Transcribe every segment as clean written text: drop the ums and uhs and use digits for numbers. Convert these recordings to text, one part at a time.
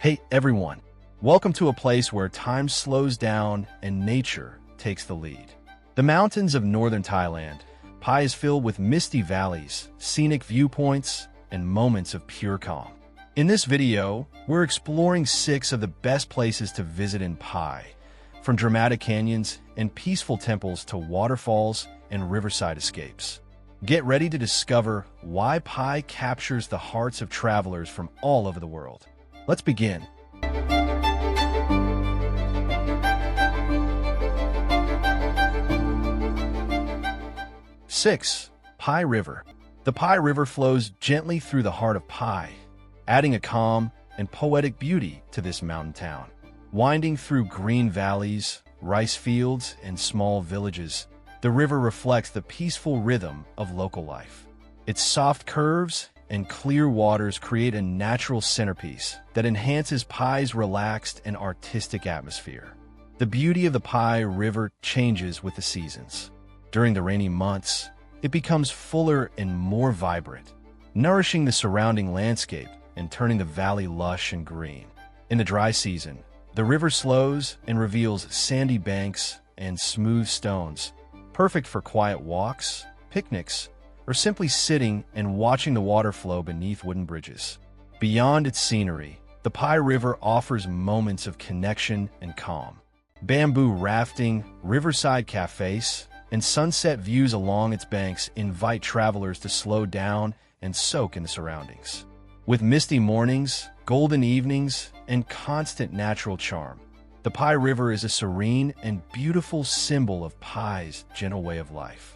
Hey everyone, welcome to a place where time slows down and nature takes the lead. The mountains of northern Thailand, Pai is filled with misty valleys, scenic viewpoints, and moments of pure calm. In this video, we're exploring 6 of the best places to visit in Pai, from dramatic canyons and peaceful temples to waterfalls and riverside escapes. Get ready to discover why Pai captures the hearts of travelers from all over the world. Let's begin. Six, Pai River. The Pai River flows gently through the heart of Pai, adding a calm and poetic beauty to this mountain town. Winding through green valleys, rice fields, and small villages, the river reflects the peaceful rhythm of local life. Its soft curves and clear waters create a natural centerpiece that enhances Pai's relaxed and artistic atmosphere. The beauty of the Pai River changes with the seasons. During the rainy months, it becomes fuller and more vibrant, nourishing the surrounding landscape and turning the valley lush and green. In the dry season, the river slows and reveals sandy banks and smooth stones, perfect for quiet walks, picnics, or simply sitting and watching the water flow beneath wooden bridges. Beyond its scenery, the Pai River offers moments of connection and calm. Bamboo rafting, riverside cafes, and sunset views along its banks invite travelers to slow down and soak in the surroundings. With misty mornings, golden evenings, and constant natural charm, the Pai River is a serene and beautiful symbol of Pai's gentle way of life.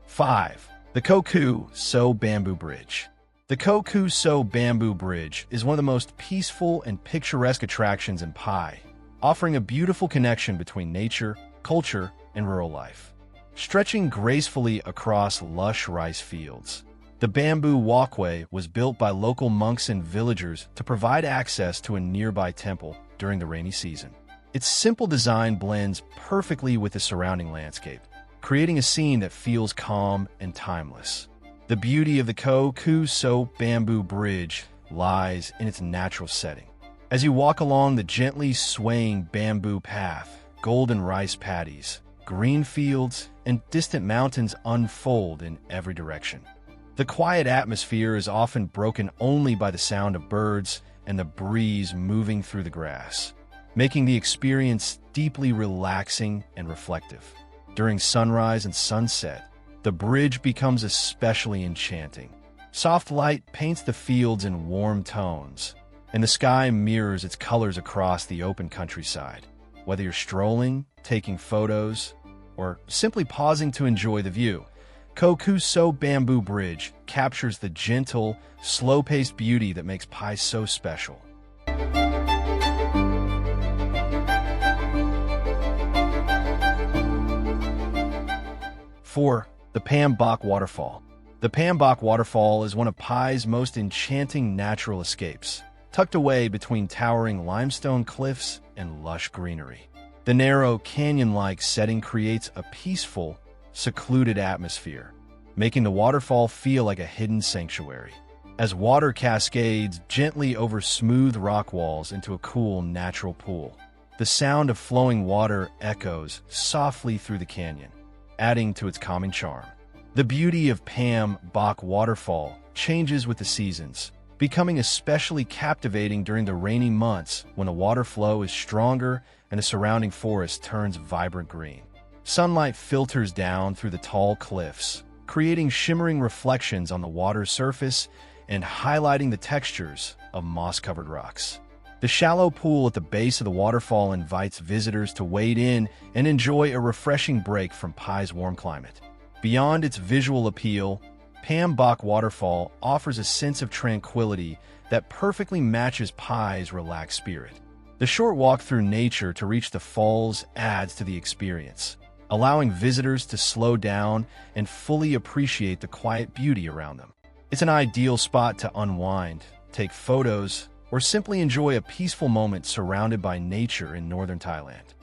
5. The Koku So Bamboo Bridge. The Koku So Bamboo Bridge is one of the most peaceful and picturesque attractions in Pai, offering a beautiful connection between nature, culture, and rural life. Stretching gracefully across lush rice fields, the bamboo walkway was built by local monks and villagers to provide access to a nearby temple during the rainy season. Its simple design blends perfectly with the surrounding landscape, creating a scene that feels calm and timeless. The beauty of the Koku So Bamboo Bridge lies in its natural setting. As you walk along the gently swaying bamboo path, golden rice paddies, green fields, and distant mountains unfold in every direction. The quiet atmosphere is often broken only by the sound of birds and the breeze moving through the grass, making the experience deeply relaxing and reflective. During sunrise and sunset, the bridge becomes especially enchanting. Soft light paints the fields in warm tones, and the sky mirrors its colors across the open countryside. Whether you're strolling, taking photos, or simply pausing to enjoy the view, Koku So Bamboo Bridge captures the gentle, slow-paced beauty that makes Pai so special. 4. The Pam Bok Waterfall. The Pam Bok Waterfall is one of Pai's most enchanting natural escapes, tucked away between towering limestone cliffs and lush greenery. The narrow, canyon-like setting creates a peaceful, secluded atmosphere, making the waterfall feel like a hidden sanctuary. As water cascades gently over smooth rock walls into a cool, natural pool, the sound of flowing water echoes softly through the canyon, adding to its calming charm. The beauty of Pam Bok Waterfall changes with the seasons, becoming especially captivating during the rainy months when the water flow is stronger and the surrounding forest turns vibrant green. Sunlight filters down through the tall cliffs, creating shimmering reflections on the water's surface and highlighting the textures of moss-covered rocks. The shallow pool at the base of the waterfall invites visitors to wade in and enjoy a refreshing break from Pai's warm climate. Beyond its visual appeal, Pam Bok Waterfall offers a sense of tranquility that perfectly matches Pai's relaxed spirit. The short walk through nature to reach the falls adds to the experience, allowing visitors to slow down and fully appreciate the quiet beauty around them. It's an ideal spot to unwind, take photos, or simply enjoy a peaceful moment surrounded by nature in northern Thailand.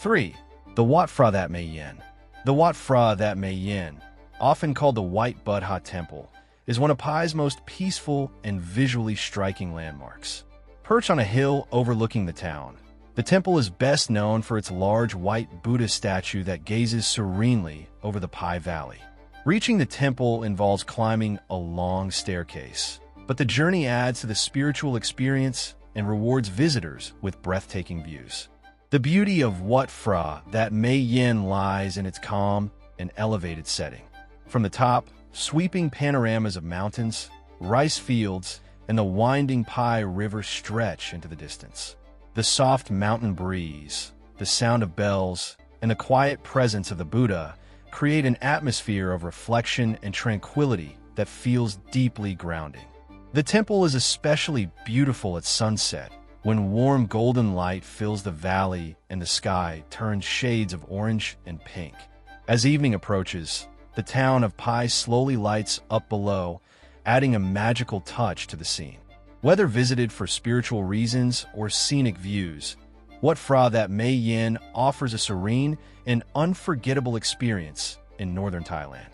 3. The Wat Phra That May Yen. The Wat Phra That May Yen, often called the White Buddha Temple, is one of Pai's most peaceful and visually striking landmarks. Perched on a hill overlooking the town, the temple is best known for its large white Buddha statue that gazes serenely over the Pai Valley. Reaching the temple involves climbing a long staircase, but the journey adds to the spiritual experience and rewards visitors with breathtaking views. The beauty of Wat Phra That May Yen lies in its calm and elevated setting. From the top, sweeping panoramas of mountains, rice fields, and the winding Pai River stretch into the distance. The soft mountain breeze, the sound of bells, and the quiet presence of the Buddha create an atmosphere of reflection and tranquility that feels deeply grounding. The temple is especially beautiful at sunset, when warm golden light fills the valley and the sky turns shades of orange and pink. As evening approaches, the town of Pai slowly lights up below, adding a magical touch to the scene. Whether visited for spiritual reasons or scenic views, Wat Phra That May Yen offers a serene and unforgettable experience in northern Thailand.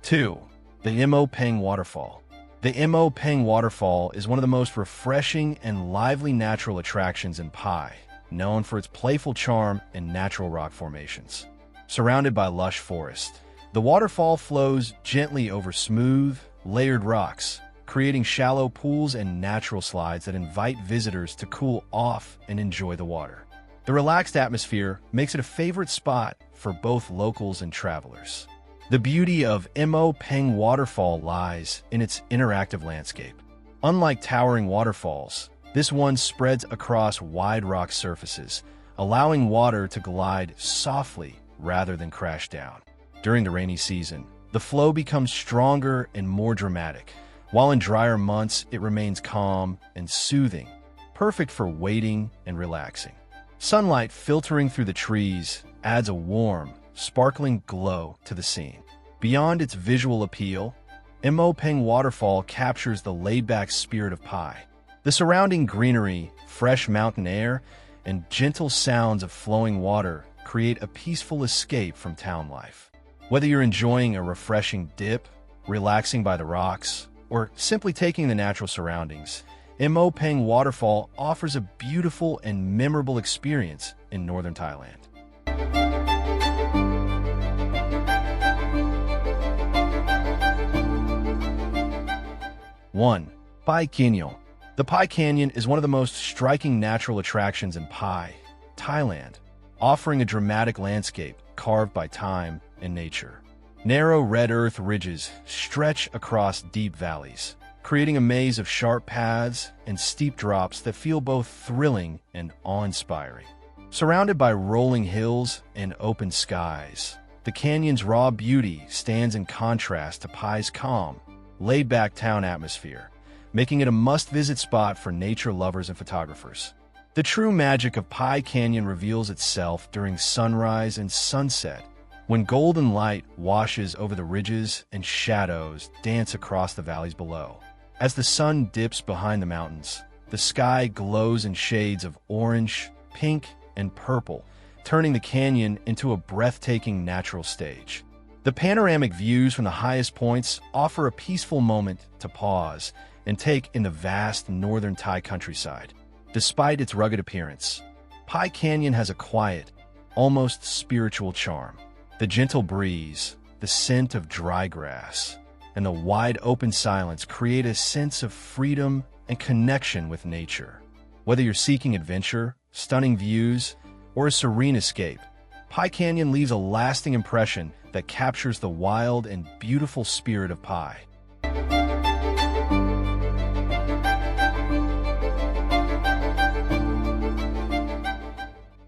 2. The Paeng Waterfall. The Paeng Waterfall is one of the most refreshing and lively natural attractions in Pai, known for its playful charm and natural rock formations. Surrounded by lush forest, the waterfall flows gently over smooth, layered rocks, creating shallow pools and natural slides that invite visitors to cool off and enjoy the water. The relaxed atmosphere makes it a favorite spot for both locals and travelers. The beauty of Paeng Waterfall lies in its interactive landscape. Unlike towering waterfalls, this one spreads across wide rock surfaces, allowing water to glide softly rather than crash down. During the rainy season, the flow becomes stronger and more dramatic, while in drier months it remains calm and soothing, perfect for wading and relaxing. Sunlight filtering through the trees adds a warm, sparkling glow to the scene. Beyond its visual appeal, Paeng Waterfall captures the laid-back spirit of Pai. The surrounding greenery, fresh mountain air, and gentle sounds of flowing water create a peaceful escape from town life. Whether you're enjoying a refreshing dip, relaxing by the rocks, or simply taking the natural surroundings, Paeng Waterfall offers a beautiful and memorable experience in northern Thailand. 1. Pai Canyon. The Pai Canyon is one of the most striking natural attractions in Pai, Thailand, offering a dramatic landscape carved by time and nature. Narrow red earth ridges stretch across deep valleys, creating a maze of sharp paths and steep drops that feel both thrilling and awe-inspiring. Surrounded by rolling hills and open skies, the canyon's raw beauty stands in contrast to Pai's calm, laid-back town atmosphere, making it a must-visit spot for nature lovers and photographers. The true magic of Pai Canyon reveals itself during sunrise and sunset, when golden light washes over the ridges and shadows dance across the valleys below. As the sun dips behind the mountains, the sky glows in shades of orange, pink, and purple, turning the canyon into a breathtaking natural stage. The panoramic views from the highest points offer a peaceful moment to pause and take in the vast northern Thai countryside. Despite its rugged appearance, Pai Canyon has a quiet, almost spiritual charm. The gentle breeze, the scent of dry grass, and the wide open silence create a sense of freedom and connection with nature. Whether you're seeking adventure, stunning views, or a serene escape, Pai Canyon leaves a lasting impression that captures the wild and beautiful spirit of Pai.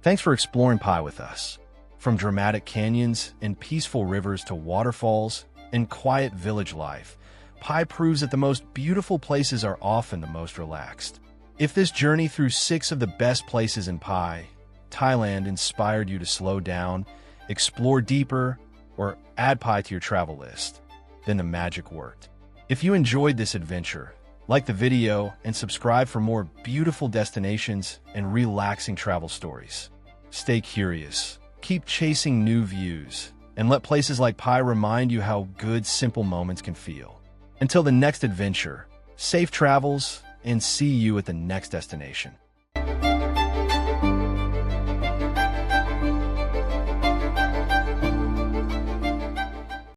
Thanks for exploring Pai with us. From dramatic canyons and peaceful rivers to waterfalls and quiet village life, Pai proves that the most beautiful places are often the most relaxed. If this journey through 6 of the best places in Pai, Thailand inspired you to slow down, explore deeper, or add Pai to your travel list, then the magic worked. If you enjoyed this adventure, like the video and subscribe for more beautiful destinations and relaxing travel stories. Stay curious, keep chasing new views, and let places like Pai remind you how good simple moments can feel. Until the next adventure, safe travels, and see you at the next destination.